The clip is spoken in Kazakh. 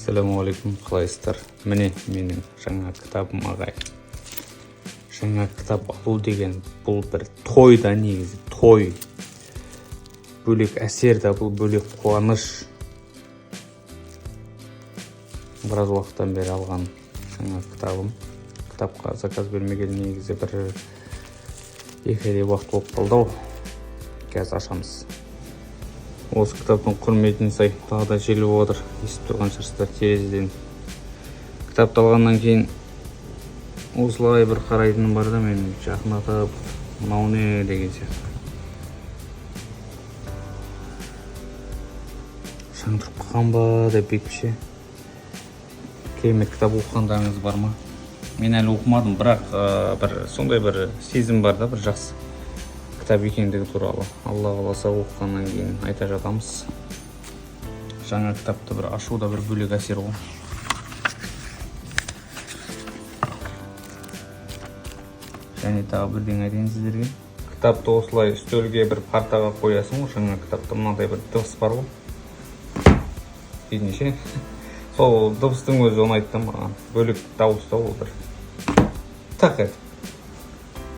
Ассалаумағалейкум, қалайсыздар? Міне менің жаңа кітабым ағай. Жаңа кітап алу деген бұл бір той да, негізі той. Бөлек әсер да, бұл бөлек қуаныш. Біраз уақыттан бері алған жаңа кітабым. Кітапқа заказ бермеген негізі бір 2 айдай уақыт болып қалды. Қазір ашамыз. Осы кітаптың құрметіне сай тағы да желіп отыр. Естіп тұрған шығарсыздар терезеден. Кітапты алғаннан кейін осылай бір қарайтыным бар да, мен жақындатып, мынау не деген сияқты. Шаңдырып қалған ба деп бүйтпеше. Керемет кітап оқығандарыңыз бар ма? Мен әлі оқымадым, бірақ бір сондай бір сезім бар да, бір жақсы кітап екендігі туралы. Алла қаласа оқығаннан кейін айта жатамыз. Жаңа кітапты бір ашуда бір бөлек әсер ғой. Және тағы бірден айтайын сіздерге. Кітапты осылай үстелге бір партаға қоясың ғой, жаңа кітапта мынадай бір дыбыс бар ғой. Едінше. Сол дыбыстың өзі ұнайды маған. Бөлек дауыс та ол бір. Так етіп.